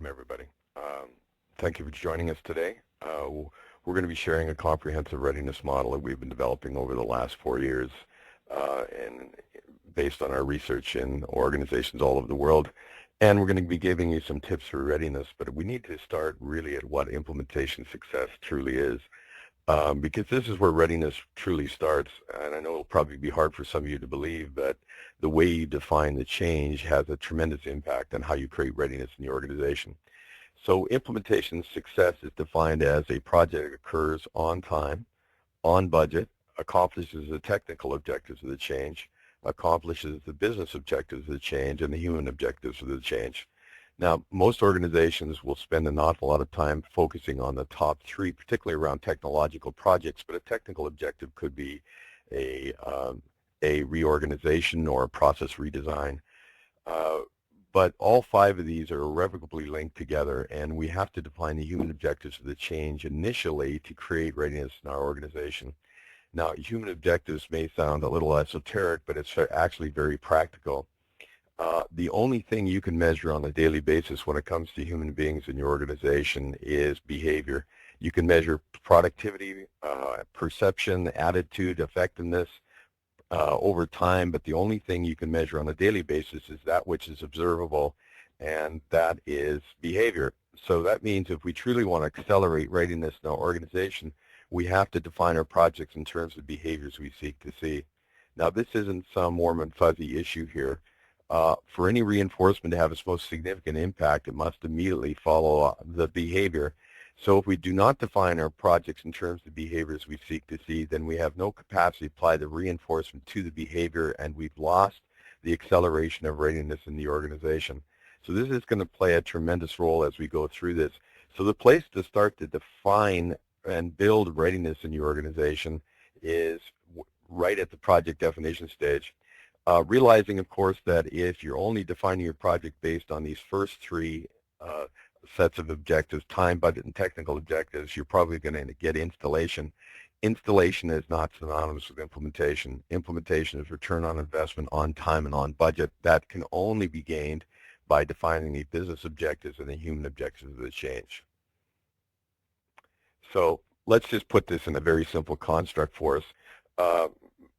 welcome everybody. Thank you for joining us today. We're going to be sharing a comprehensive readiness model that we've been developing over the last 4 years and based on our research in organizations all over the world. And we're going to be giving you some tips for readiness, but we need to start really at what implementation success truly is. Because this is where readiness truly starts, and I know it'll probably be hard for some of you to believe, but the way you define the change has a tremendous impact on how you create readiness in the organization. So implementation success is defined as a project that occurs on time, on budget, accomplishes the technical objectives of the change, accomplishes the business objectives of the change, and the human objectives of the change. Now, most organizations will spend an awful lot of time focusing on the top three, particularly around technological projects, but a technical objective could be a reorganization or a process redesign. But all five of these are irrevocably linked together, and we have to define the human objectives of the change initially to create readiness in our organization. Now, human objectives may sound a little esoteric, but it's actually very practical. The only thing you can measure on a daily basis when it comes to human beings in your organization is behavior. You can measure productivity, perception, attitude, effectiveness over time, but the only thing you can measure on a daily basis is that which is observable, and that is behavior. So that means if we truly want to accelerate readiness in our organization, we have to define our projects in terms of behaviors we seek to see. Now, this isn't some warm and fuzzy issue here. For any reinforcement to have its most significant impact, it must immediately follow the behavior. So if we do not define our projects in terms of behaviors we seek to see, then we have no capacity to apply the reinforcement to the behavior, and we've lost the acceleration of readiness in the organization. So this is going to play a tremendous role as we go through this. So the place to start to define and build readiness in your organization is right at the project definition stage. Realizing, of course, that if you're only defining your project based on these first three sets of objectives, time, budget, and technical objectives, you're probably going to get installation. Installation is not synonymous with implementation. Implementation is return on investment on time and on budget. That can only be gained by defining the business objectives and the human objectives of the change. So let's just put this in a very simple construct for us.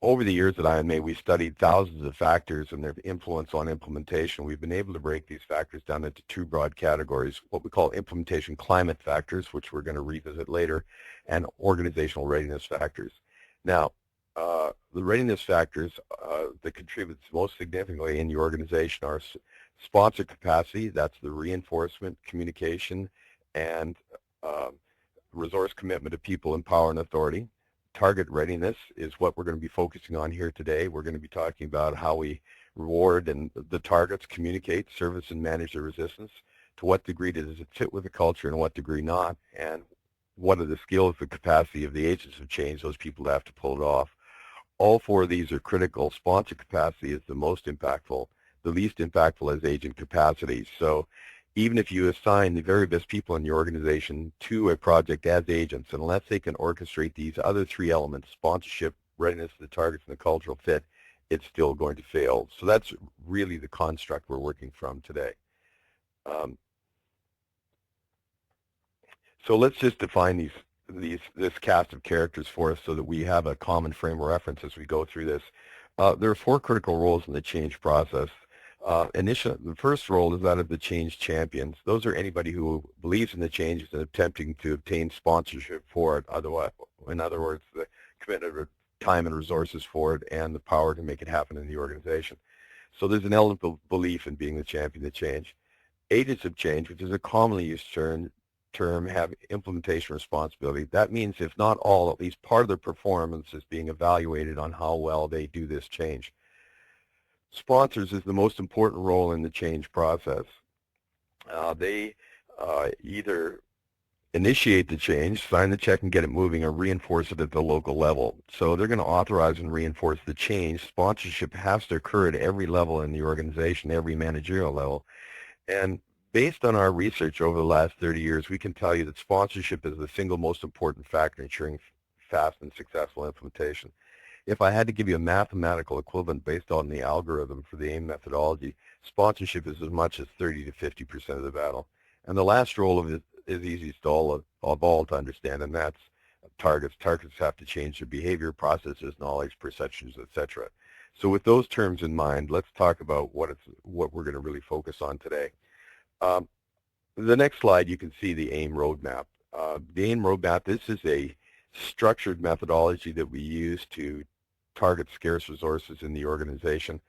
Over the years at IMA, we studied thousands of factors and their influence on implementation. We've been able to break these factors down into two broad categories, what we call implementation climate factors, which we're going to revisit later, and organizational readiness factors. Now, the readiness factors that contribute most significantly in your organization are sponsor capacity, that's the reinforcement, communication, and resource commitment of people in power and authority. Target readiness is what we're going to be focusing on here today. We're going to be talking about how we reward and the targets, communicate, service, and manage the resistance. To what degree does it fit with the culture and what degree not? And what are the skills, the capacity of the agents of change, those people that have to pull it off? All four of these are critical. Sponsor capacity is the most impactful. The least impactful is agent capacity. So even if you assign the very best people in your organization to a project as agents, unless they can orchestrate these other three elements, sponsorship, readiness, the targets, and the cultural fit, it's still going to fail. So that's really the construct we're working from today. So let's just define this cast of characters for us so that we have a common frame of reference as we go through this. There are four critical roles in the change process. The first role is that of the change champions. Those are anybody who believes in the changes and attempting to obtain sponsorship for it. Otherwise, in other words, the commitment of time and resources for it and the power to make it happen in the organization. So there's an element of belief in being the champion of change. Agents of change, which is a commonly used term, have implementation responsibility. That means if not all, at least part of their performance is being evaluated on how well they do this change. Sponsors is the most important role in the change process. They either initiate the change, sign the check and get it moving, or reinforce it at the local level. So they're going to authorize and reinforce the change. Sponsorship has to occur at every level in the organization, every managerial level. And based on our research over the last 30 years, we can tell you that sponsorship is the single most important factor in ensuring fast and successful implementation. If I had to give you a mathematical equivalent based on the algorithm for the AIM methodology, sponsorship is as much as 30 to 50% of the battle. And the last role of it is easiest of all to understand, and that's targets. Targets have to change their behavior, processes, knowledge, perceptions, etc. So with those terms in mind, let's talk about what we're going to really focus on today. Um, the next slide, you can see the AIM roadmap. The AIM roadmap, this is a structured methodology that we use to target scarce resources in the organization.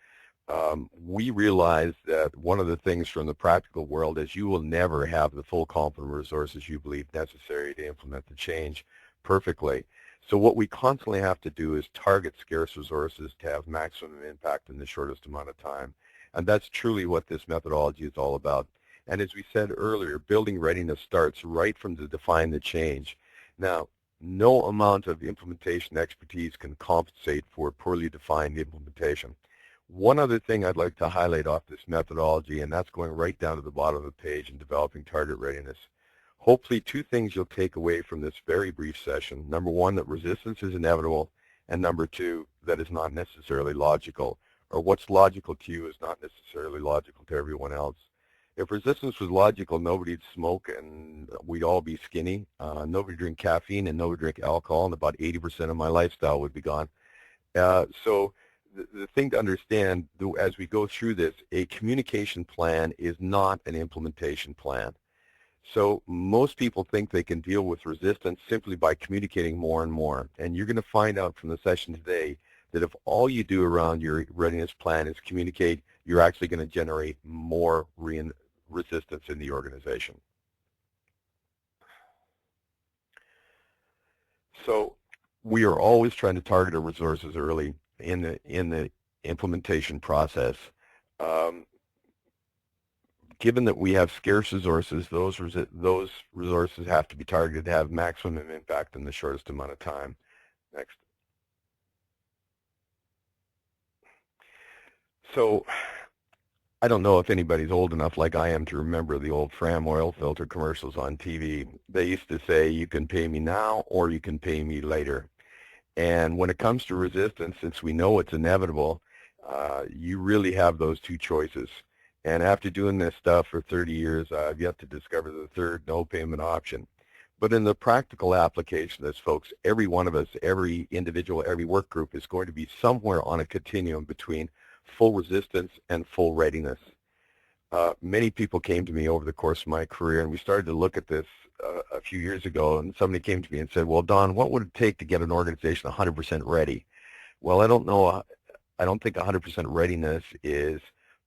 We realize that one of the things from the practical world is you will never have the full complement of resources you believe necessary to implement the change perfectly. So what we constantly have to do is target scarce resources to have maximum impact in the shortest amount of time. And that's truly what this methodology is all about. And as we said earlier, building readiness starts right from the define the change. Now, no amount of implementation expertise can compensate for poorly defined implementation. One other thing I'd like to highlight off this methodology, and that's going right down to the bottom of the page in developing target readiness. Hopefully, two things you'll take away from this very brief session. Number one, that resistance is inevitable, and number two, that it's not necessarily logical, or what's logical to you is not necessarily logical to everyone else. If resistance was logical, nobody'd smoke and we'd all be skinny. Nobody drink caffeine and nobody drink alcohol, and about 80% of my lifestyle would be gone. So the thing to understand as we go through this, a communication plan is not an implementation plan. So most people think they can deal with resistance simply by communicating more and more. And you're going to find out from the session today that if all you do around your readiness plan is communicate, you're actually going to generate more resistance in the organization. So we are always trying to target our resources early in the implementation process. Given that we have scarce resources, those resources have to be targeted to have maximum impact in the shortest amount of time. Next. So I don't know if anybody's old enough like I am to remember the old Fram oil filter commercials on TV. They used to say, you can pay me now or you can pay me later. And when it comes to resistance, since we know it's inevitable, you really have those two choices. And after doing this stuff for 30 years, I've yet to discover the third no payment option. But in the practical application of this, folks, every one of us, every individual, every work group is going to be somewhere on a continuum between full resistance and full readiness. Many people came to me over the course of my career, and we started to look at this a few years ago, and somebody came to me and said, well, Don, what would it take to get an organization 100% ready? Well, I don't know. I don't think 100% readiness is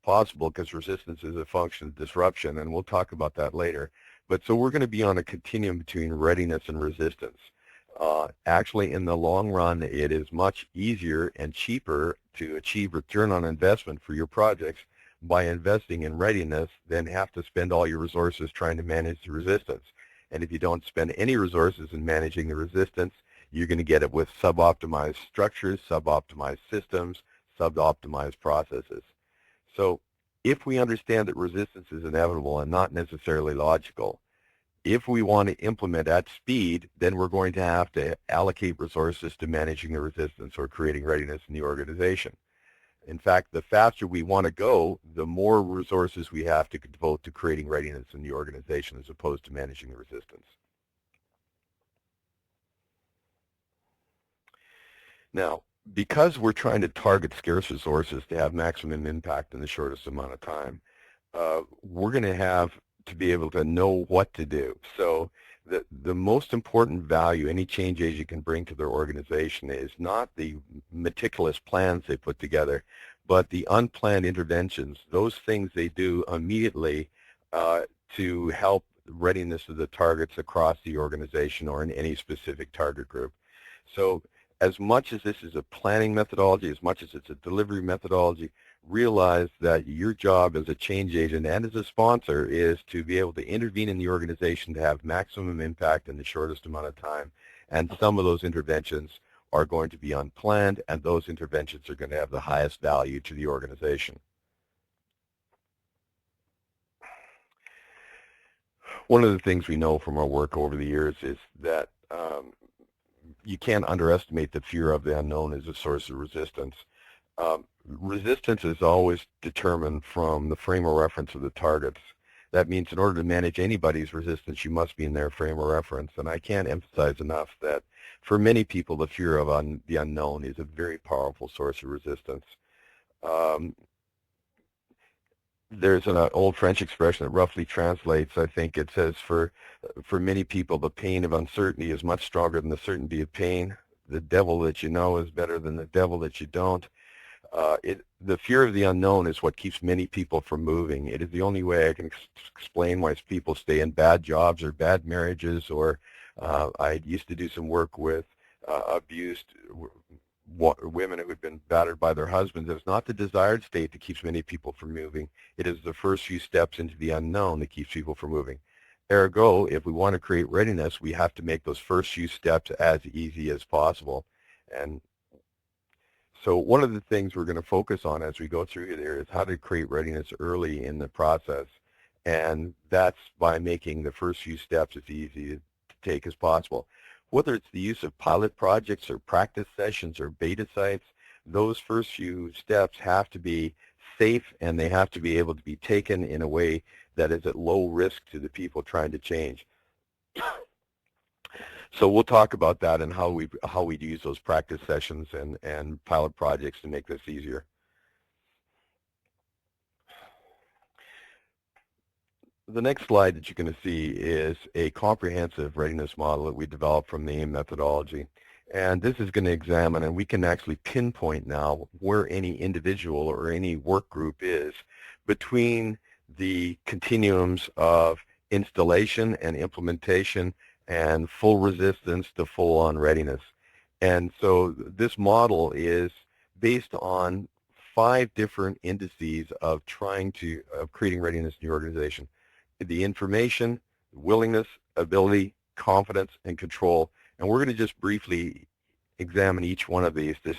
possible because resistance is a function of disruption, and we'll talk about that later. But so we're going to be on a continuum between readiness and resistance. Actually, in the long run, it is much easier and cheaper to achieve return on investment for your projects by investing in readiness than have to spend all your resources trying to manage the resistance. And if you don't spend any resources in managing the resistance, you're going to get it with sub-optimized structures, sub-optimized systems, sub-optimized processes. So if we understand that resistance is inevitable and not necessarily logical, if we want to implement at speed, then we're going to have to allocate resources to managing the resistance or creating readiness in the organization. In fact, the faster we want to go, the more resources we have to devote to creating readiness in the organization as opposed to managing the resistance. Now, because we're trying to target scarce resources to have maximum impact in the shortest amount of time, we're going to have to be able to know what to do. So the most important value any change agent can bring to their organization is not the meticulous plans they put together, but the unplanned interventions, those things they do immediately to help readiness of the targets across the organization or in any specific target group. So as much as this is a planning methodology, as much as it's a delivery methodology, realize that your job as a change agent and as a sponsor is to be able to intervene in the organization to have maximum impact in the shortest amount of time. And some of those interventions are going to be unplanned, and those interventions are going to have the highest value to the organization. One of the things we know from our work over the years is that you can't underestimate the fear of the unknown as a source of resistance. Resistance is always determined from the frame of reference of the targets. That means in order to manage anybody's resistance, you must be in their frame of reference. And I can't emphasize enough that for many people, the fear of the unknown is a very powerful source of resistance. Um, there's an old French expression that roughly translates. I think it says, for many people, the pain of uncertainty is much stronger than the certainty of pain. The devil that you know is better than the devil that you don't. The fear of the unknown is what keeps many people from moving. It is the only way I can explain why people stay in bad jobs or bad marriages, or I used to do some work with abused women who had been battered by their husbands. It's not the desired state that keeps many people from moving. It is the first few steps into the unknown that keeps people from moving. Ergo, if we want to create readiness, we have to make those first few steps as easy as possible. And so one of the things we're going to focus on as we go through here is how to create readiness early in the process. And that's by making the first few steps as easy to take as possible. Whether it's the use of pilot projects or practice sessions or beta sites, those first few steps have to be safe, and they have to be able to be taken in a way that is at low risk to the people trying to change. So we'll talk about that and how we use those practice sessions and pilot projects to make this easier. The next slide that you're going to see is a comprehensive readiness model that we developed from the AIM methodology. And this is going to examine, and we can actually pinpoint now where any individual or any work group is between the continuums of installation and implementation and full resistance to full-on readiness. And so this model is based on 5 different indices of creating readiness in your organization: the information, willingness, ability, confidence, and control. And we're going to just briefly examine each one of these to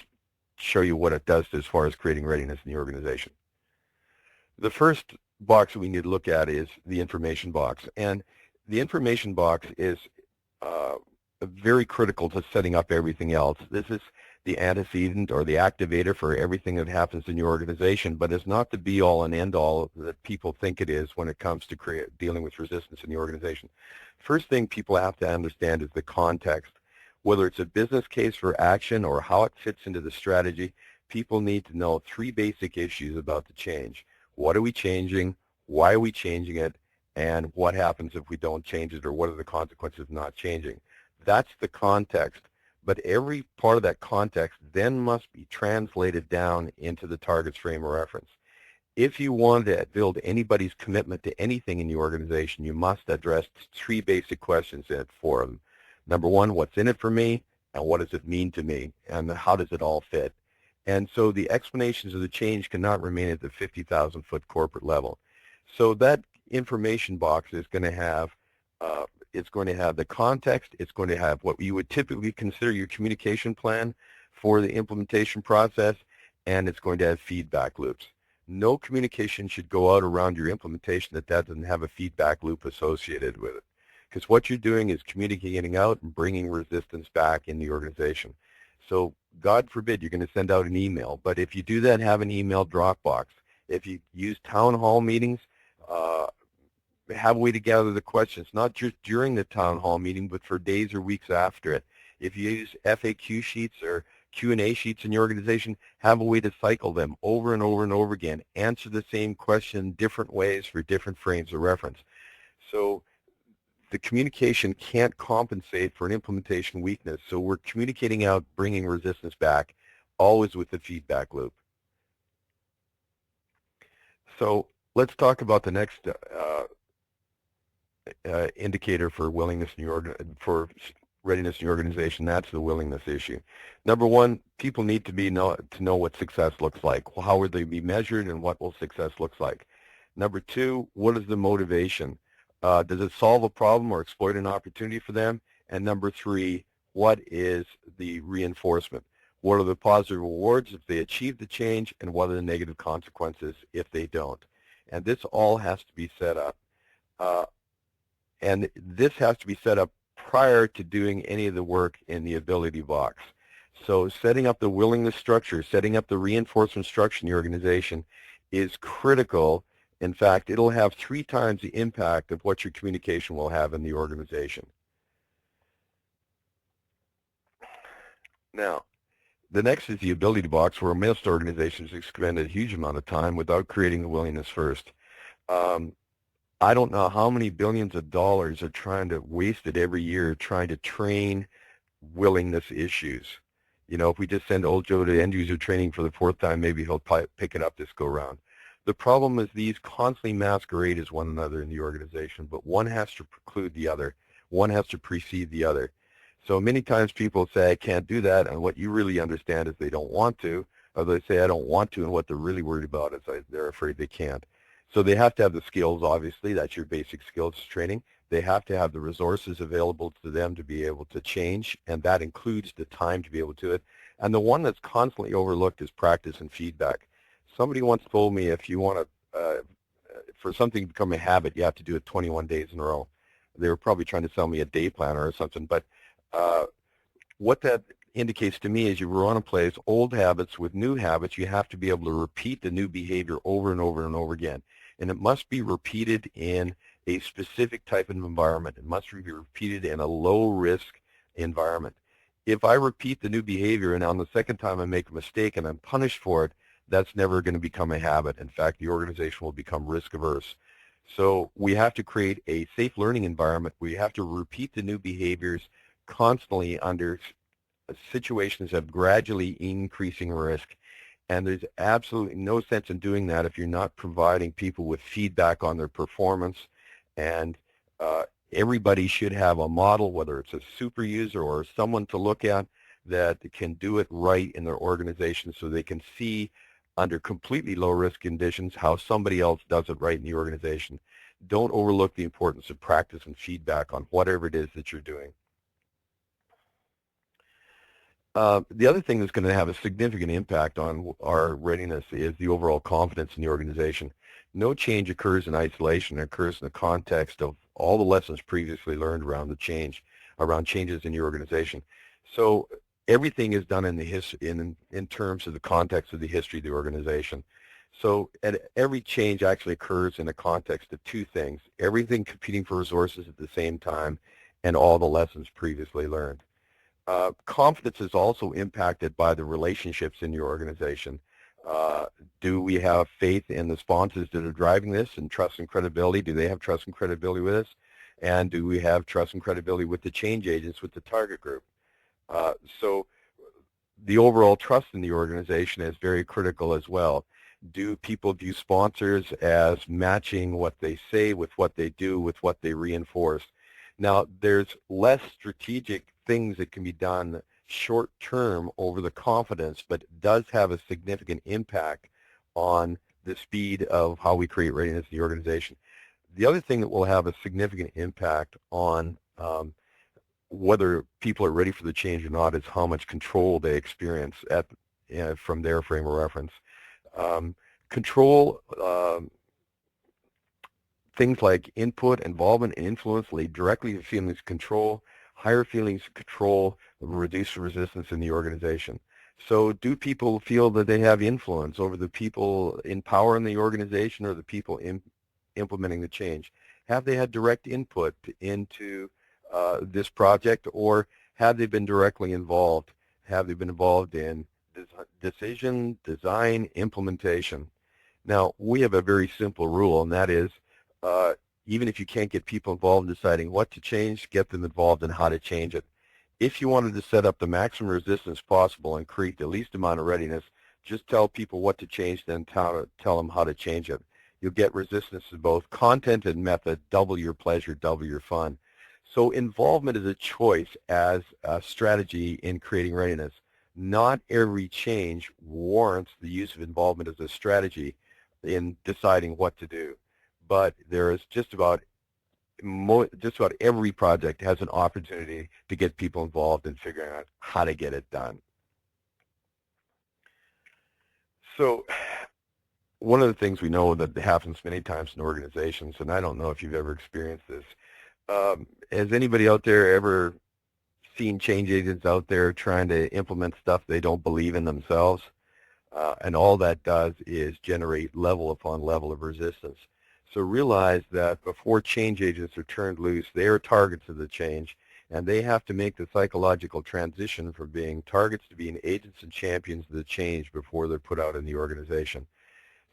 show you what it does as far as creating readiness in the organization. The first box we need to look at is the information box. And the information box is very critical to setting up everything else. This is the antecedent or the activator for everything that happens in your organization, but it's not the be-all and end-all that people think it is when it comes to dealing with resistance in the organization. First thing people have to understand is the context. Whether it's a business case for action or how it fits into the strategy, people need to know 3 basic issues about the change. What are we changing? Why are we changing it? And what happens if we don't change it, or what are the consequences of not changing? That's the context. But every part of that context then must be translated down into the target's frame of reference. If you want to build anybody's commitment to anything in the organization, you must address 3 basic questions in it for them. Number 1, what's in it for me, and what does it mean to me, and how does it all fit? And so the explanations of the change cannot remain at the 50,000-foot corporate level. So that information box is going to have the context. It's going to have what you would typically consider your communication plan for the implementation process, and it's going to have feedback loops. No communication should go out around your implementation that doesn't have a feedback loop associated with it, because what you're doing is communicating out and bringing resistance back in the organization. So God forbid you're going to send out an email, but if you do that, have an email Dropbox. If you use town hall meetings, have a way to gather the questions, not just during the town hall meeting, but for days or weeks after it. If you use FAQ sheets or Q&A sheets in your organization, have a way to cycle them over and over and over again. Answer the same question different ways for different frames of reference. So the communication can't compensate for an implementation weakness. So we're communicating out, bringing resistance back, always with the feedback loop. So let's talk about the next indicator for willingness in for readiness in your organization. That's the willingness issue. Number 1, people need to know what success looks like. How will they be measured, and what will success look like? Number 2, what is the motivation? Does it solve a problem or exploit an opportunity for them? And number 3, what is the reinforcement? What are the positive rewards if they achieve the change, and what are the negative consequences if they don't? And this all has to be set up. And this has to be set up prior to doing any of the work in the ability box. So setting up the willingness structure, setting up the reinforcement structure in the organization is critical In fact, it'll have 3 times the impact of what your communication will have in the organization. Now, the next is the ability box, where most organizations expend a huge amount of time without creating the willingness first. Um, I don't know how many billions of dollars are trying to waste it every year trying to train willingness issues. You know, if we just send old Joe to end user training for the 4th time, maybe he'll pick it up this go round. The problem is these constantly masquerade as one another in the organization, but one has to preclude the other. One has to precede the other. So many times people say, I can't do that, and what you really understand is they don't want to, or they say, I don't want to, and what they're really worried about is they're afraid they can't. So they have to have the skills, obviously. That's your basic skills training. They have to have the resources available to them to be able to change, and that includes the time to be able to do it. And the one that's constantly overlooked is practice and feedback. Somebody once told me if you want to, for something to become a habit, you have to do it 21 days in a row. They were probably trying to sell me a day planner or something, but uh, what that indicates to me is you want to place old habits with new habits. You have to be able to repeat the new behavior over and over and over again. And it must be repeated in a specific type of environment. It must be repeated in a low-risk environment. If I repeat the new behavior and on the second time I make a mistake and I'm punished for it, that's never going to become a habit. In fact, the organization will become risk averse. So we have to create a safe learning environment. We have to repeat the new behaviors constantly under situations of gradually increasing risk. And there's absolutely no sense in doing that if you're not providing people with feedback on their performance. And everybody should have a model, whether it's a super user or someone to look at, that can do it right in their organization so they can see under completely low risk conditions how somebody else does it right in the organization. Don't overlook the importance of practice and feedback on whatever it is that you're doing. The other thing that's going to have a significant impact on our readiness is the overall confidence in the organization. No change occurs in isolation. It occurs in the context of all the lessons previously learned around the change, around changes in your organization. So everything is done in the in terms of the context of the history of the organization. So every change actually occurs in the context of 2 things: everything competing for resources at the same time, and all the lessons previously learned. Confidence is also impacted by the relationships in your organization. Do we have faith in the sponsors that are driving this, and trust and credibility? Do they have trust and credibility with us? And do we have trust and credibility with the change agents, with the target group? So the overall trust in the organization is very critical as well. Do people view sponsors as matching what they say with what they do, with what they reinforce? Now, there's less strategic things that can be done short term over the confidence, but it does have a significant impact on the speed of how we create readiness in the organization. The other thing that will have a significant impact on whether people are ready for the change or not is how much control they experience from their frame of reference. Control, things like input, involvement, and influence lead directly to feelings of control. Higher feelings of control reduce resistance in the organization. So do people feel that they have influence over the people in power in the organization or the people implementing the change? Have they had direct input into this project, or have they been directly involved? Have they been involved in decision, design, implementation? Now, we have a very simple rule, and that is even if you can't get people involved in deciding what to change, get them involved in how to change it. If you wanted to set up the maximum resistance possible and create the least amount of readiness, just tell people what to change, then tell them how to change it. You'll get resistance to both content and method, double your pleasure, double your fun. So involvement is a choice as a strategy in creating readiness. Not every change warrants the use of involvement as a strategy in deciding what to do. But there is just about every project has an opportunity to get people involved in figuring out how to get it done. So one of the things we know that happens many times in organizations, and I don't know if you've ever experienced this, has anybody out there ever seen change agents out there trying to implement stuff they don't believe in themselves? And all that does is generate level upon level of resistance. So realize that before change agents are turned loose, they are targets of the change, and they have to make the psychological transition from being targets to being agents and champions of the change before they're put out in the organization.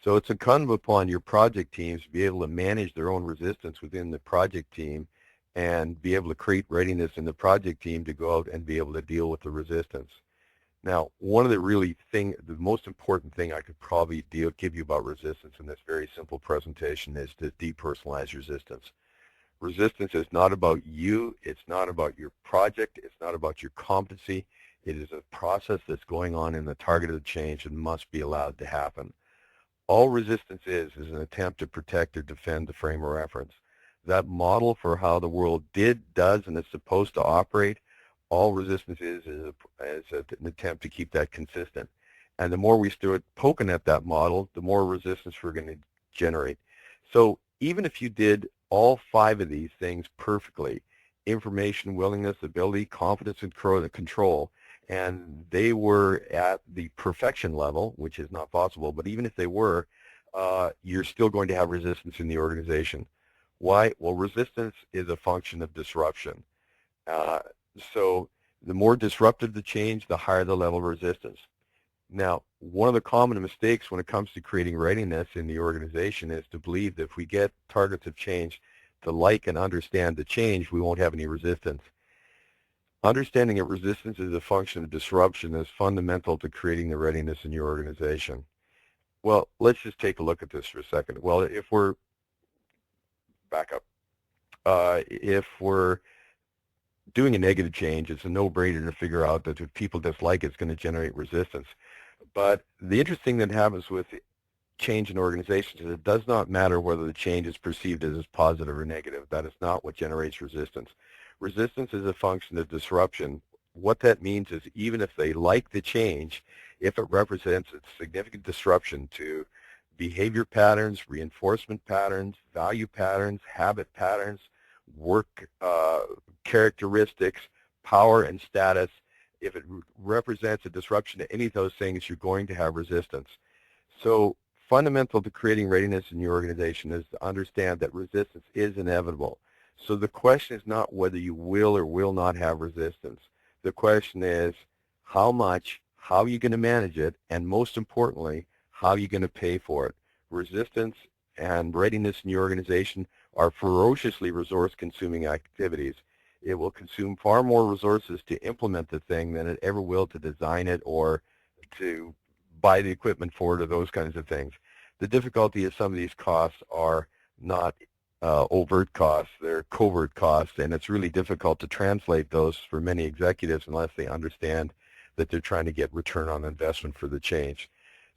So it's incumbent upon your project teams to be able to manage their own resistance within the project team and be able to create readiness in the project team to go out and be able to deal with the resistance. Now, one of the most important thing I could probably give you about resistance in this very simple presentation is to depersonalize resistance. Resistance is not about you. It's not about your project. It's not about your competency. It is a process that's going on in the targeted change and must be allowed to happen. All resistance is an attempt to protect or defend the frame of reference. That model for how the world does, and is supposed to operate, all resistance is an attempt to keep that consistent. And the more we start poking at that model, the more resistance we're going to generate. So even if you did all 5 of these things perfectly, information, willingness, ability, confidence, and control, and they were at the perfection level, which is not possible, but even if they were, you're still going to have resistance in the organization. Why? Well, resistance is a function of disruption. Uh, so the more disruptive the change, the higher the level of resistance. Now, one of the common mistakes when it comes to creating readiness in the organization is to believe that if we get targets of change to like and understand the change, we won't have any resistance. Understanding that resistance is a function of disruption is fundamental to creating the readiness in your organization. Well, let's just take a look at this for a second. Well, if we're back up, if we're doing a negative change, it's a no-brainer to figure out that if people dislike it, it's going to generate resistance. But the interesting thing that happens with change in organizations is it does not matter whether the change is perceived as positive or negative. That is not what generates resistance. Resistance is a function of disruption. What that means is even if they like the change, if it represents a significant disruption to behavior patterns, reinforcement patterns, value patterns, habit patterns, work characteristics, power and status, if it represents a disruption to any of those things, you're going to have resistance. So fundamental to creating readiness in your organization is to understand that resistance is inevitable. So the question is not whether you will or will not have resistance. The question is how much, how are you going to manage it, and most importantly, how are you going to pay for it? Resistance and readiness in your organization are ferociously resource-consuming activities. It will consume far more resources to implement the thing than it ever will to design it or to buy the equipment for it or those kinds of things. The difficulty is some of these costs are not overt costs, they're covert costs, and it's really difficult to translate those for many executives unless they understand that they're trying to get return on investment for the change.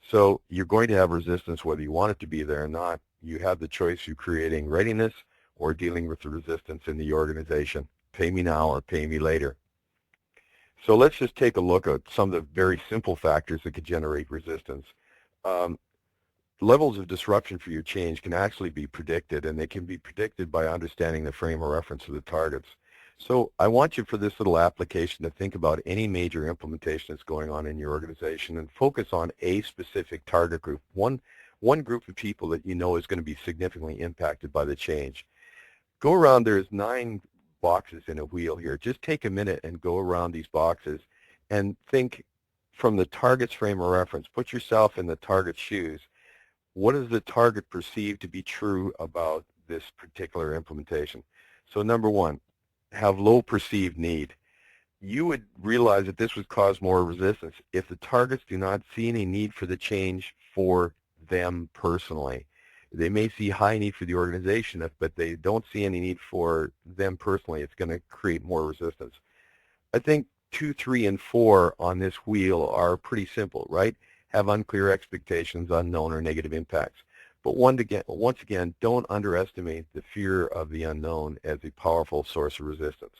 So you're going to have resistance whether you want it to be there or not. You have the choice of creating readiness or dealing with the resistance in the organization. Pay me now or pay me later. So let's just take a look at some of the very simple factors that could generate resistance. Um, Levels of disruption for your change can actually be predicted, and they can be predicted by understanding the frame of reference of the targets. So I want you for this little application to think about any major implementation that's going on in your organization and focus on a specific target group, one group of people that you know is going to be significantly impacted by the change. Go around, there's 9 boxes in a wheel here. Just take a minute and go around these boxes and think from the target's frame of reference. Put yourself in the target's shoes. What does the target perceive to be true about this particular implementation? So number 1, have low perceived need. You would realize that this would cause more resistance if the targets do not see any need for the change for them personally. They may see high need for the organization, but they don't see any need for them personally. It's going to create more resistance. I think 2, 3, and 4 on this wheel are pretty simple, right? Have unclear expectations, unknown or negative impacts. But once again, don't underestimate the fear of the unknown as a powerful source of resistance.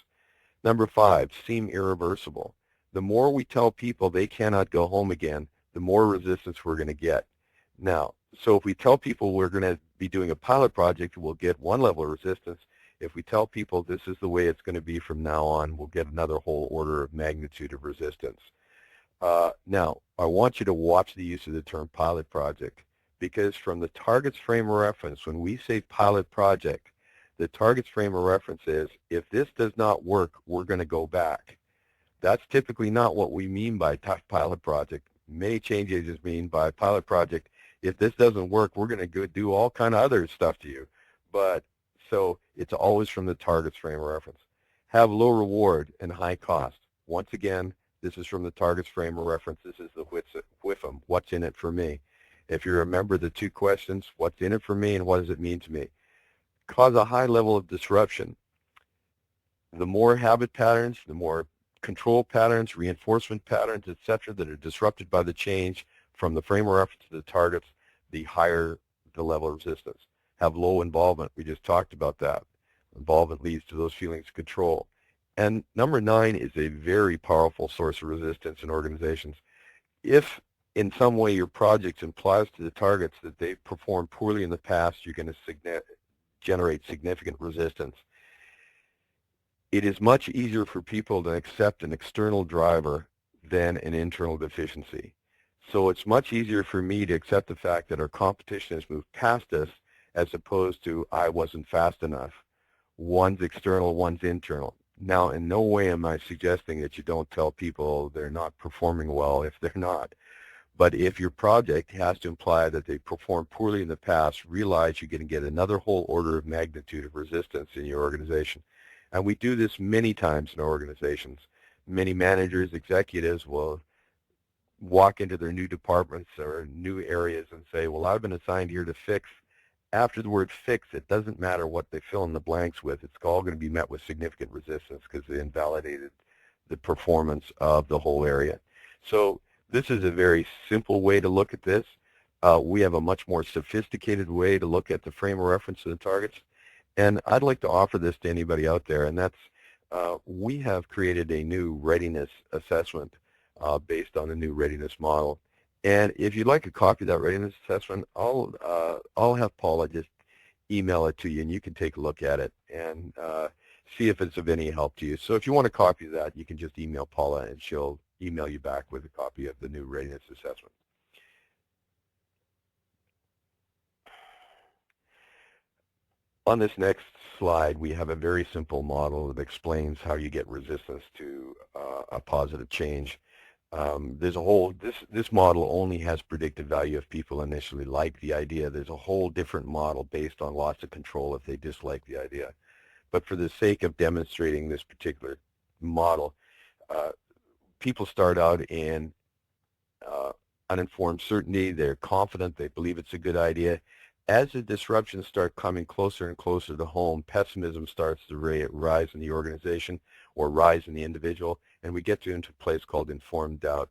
Number 5, seem irreversible. The more we tell people they cannot go home again, the more resistance we're going to get. Now, so if we tell people we're going to be doing a pilot project, we'll get one level of resistance. If we tell people this is the way it's going to be from now on, we'll get another whole order of magnitude of resistance. Now, I want you to watch the use of the term pilot project. because from the target's frame of reference, when we say pilot project, the target's frame of reference is, if this does not work, we're going to go back. That's typically not what we mean by pilot project. Many change agents mean by pilot project, if this doesn't work, we're going to go do all kind of other stuff to you. But so it's always from the target's frame of reference. Have low reward and high cost. Once again, this is from the target's frame of reference. This is the WIFM, what's in it for me. If you remember the two questions, what's in it for me and what does it mean to me? Cause a high level of disruption. The more habit patterns, the more control patterns, reinforcement patterns, etc., that are disrupted by the change from the frame of reference to the targets, the higher the level of resistance. Have low involvement. We just talked about that. Involvement leads to those feelings of control. And number 9 is a very powerful source of resistance in organizations. If in some way your project implies to the targets that they've performed poorly in the past, you're going to generate significant resistance. It is much easier for people to accept an external driver than an internal deficiency. So it's much easier for me to accept the fact that our competition has moved past us as opposed to I wasn't fast enough. One's external, one's internal. Now, in no way am I suggesting that you don't tell people they're not performing well if they're not. But if your project has to imply that they performed poorly in the past, realize you're going to get another whole order of magnitude of resistance in your organization. And we do this many times in our organizations. Many managers, executives will walk into their new departments or new areas and say, well, I've been assigned here to fix. After the word fix, it doesn't matter what they fill in the blanks with. It's all going to be met with significant resistance because they invalidated the performance of the whole area. So this is a very simple way to look at this. We have a much more sophisticated way to look at the frame of reference of the targets. And I'd like to offer this to anybody out there, and that's we have created a new readiness assessment based on the new readiness model. And if you'd like a copy of that readiness assessment, I'll have Paula just email it to you, and you can take a look at it and see if it's of any help to you. So if you want a copy of that, you can just email Paula, and she'll email you back with a copy of the new readiness assessment. On this next slide, we have a very simple model that explains how you get resistance to a positive change. There's a whole, this model only has predictive value if people initially like the idea. There's a whole different model based on loss of control if they dislike the idea. But for the sake of demonstrating this particular model, people start out in uninformed certainty. They're confident. They believe it's a good idea. As the disruptions start coming closer and closer to home, pessimism starts to rise in the organization or rise in the individual, and we get into a place called informed doubt.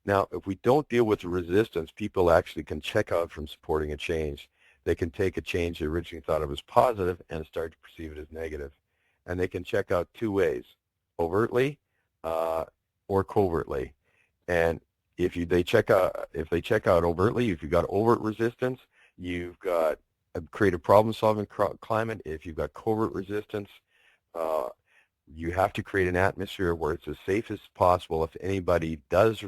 Now, if we don't deal with the resistance, people actually can check out from supporting a change. They can take a change they originally thought of as positive and start to perceive it as negative. And they can check out two ways, overtly or covertly. And if they check out overtly, if you've got overt resistance, you've got a creative problem-solving climate. If you've got covert resistance, you have to create an atmosphere where it's as safe as possible. If anybody does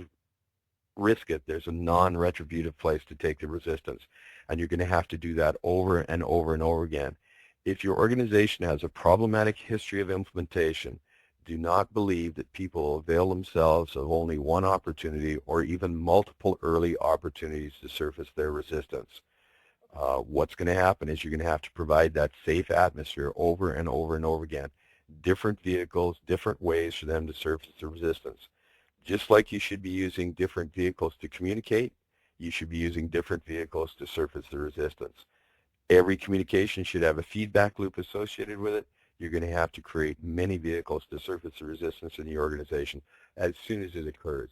risk it, there's a non-retributive place to take the resistance. And you're going to have to do that over and over and over again. If your organization has a problematic history of implementation, do not believe that people avail themselves of only one opportunity or even multiple early opportunities to surface their resistance. What's going to happen is you're going to have to provide that safe atmosphere over and over and over again. Different vehicles, different ways for them to surface the resistance. Just like you should be using different vehicles to communicate, you should be using different vehicles to surface the resistance. Every communication should have a feedback loop associated with it. You're going to have to create many vehicles to surface the resistance in the organization as soon as it occurs.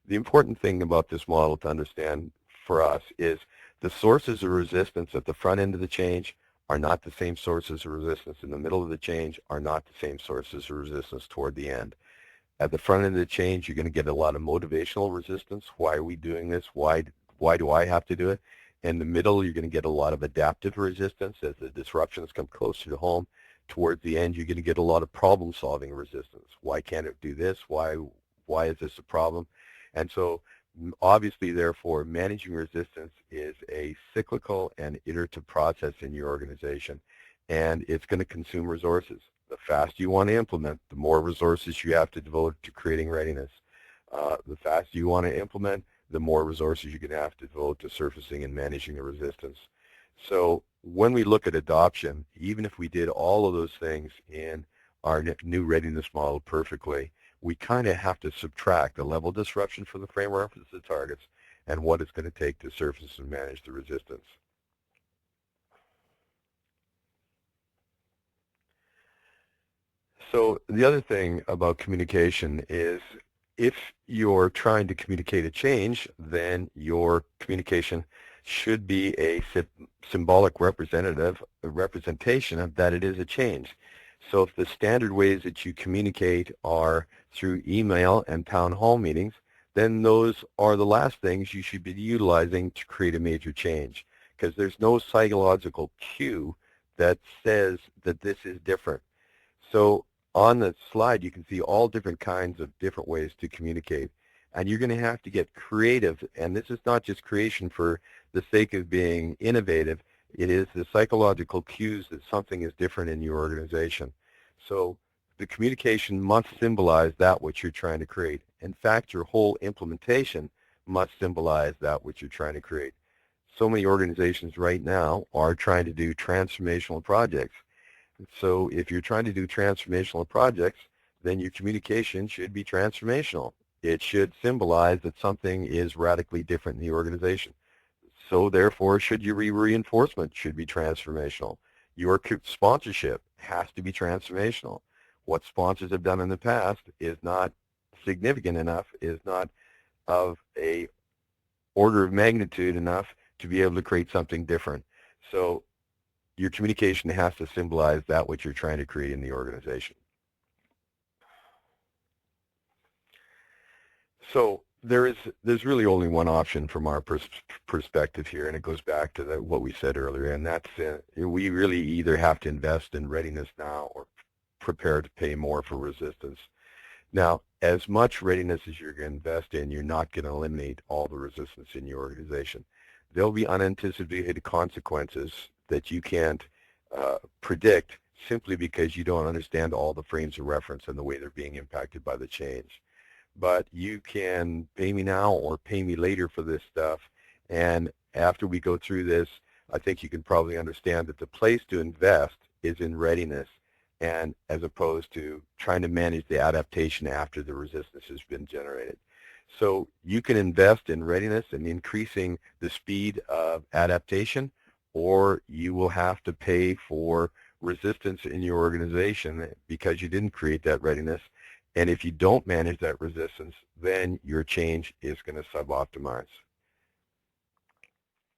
The important thing about this model to understand for us is the sources of resistance at the front end of the change are not the same sources of resistance in the middle of the change, are not the same sources of resistance toward the end. At the front end of the change, you're going to get a lot of motivational resistance. Why are we doing this? Why do I have to do it? In the middle, you're going to get a lot of adaptive resistance as the disruptions come closer to home. Towards the end, you're going to get a lot of problem-solving resistance. Why can't it do this? Why is this a problem? And so Obviously, therefore, managing resistance is a cyclical and iterative process in your organization, and it's going to consume resources. The faster you want to implement, the more resources you have to devote to creating readiness. The faster you want to implement, the more resources you're going to have to devote to surfacing and managing the resistance. So when we look at adoption, even if we did all of those things in our new readiness model perfectly, we kind of have to subtract the level of disruption from the frame reference to targets and what it's going to take to surface and manage the resistance. So the other thing about communication is if you're trying to communicate a change, then your communication should be a symbolic representation of that it is a change. So if the standard ways that you communicate are through email and town hall meetings, then those are the last things you should be utilizing to create a major change, because there's no psychological cue that says that this is different. So on the slide, you can see all different kinds of different ways to communicate. And you're going to have to get creative. And this is not just creation for the sake of being innovative. It is the psychological cues that something is different in your organization. So the communication must symbolize that which you're trying to create. In fact, your whole implementation must symbolize that which you're trying to create. So many organizations right now are trying to do transformational projects. So if you're trying to do transformational projects, then your communication should be transformational. It should symbolize that something is radically different in the organization. So therefore, should your reinforcement should be transformational. Your sponsorship has to be transformational. What sponsors have done in the past is not significant enough, is not of a order of magnitude enough to be able to create something different. So your communication has to symbolize that which you're trying to create in the organization. So there's really only one option from our perspective here, and it goes back to what we said earlier, and that's we really either have to invest in readiness now or prepare to pay more for resistance. Now, as much readiness as you're going to invest in, you're not going to eliminate all the resistance in your organization. There'll be unanticipated consequences that you can't predict simply because you don't understand all the frames of reference and the way they're being impacted by the change. But you can pay me now or pay me later for this stuff, and after we go through this, I think you can probably understand that the place to invest is in readiness, and as opposed to trying to manage the adaptation after the resistance has been generated. So you can invest in readiness and increasing the speed of adaptation, or you will have to pay for resistance in your organization because you didn't create that readiness. And if you don't manage that resistance, then your change is going to suboptimize.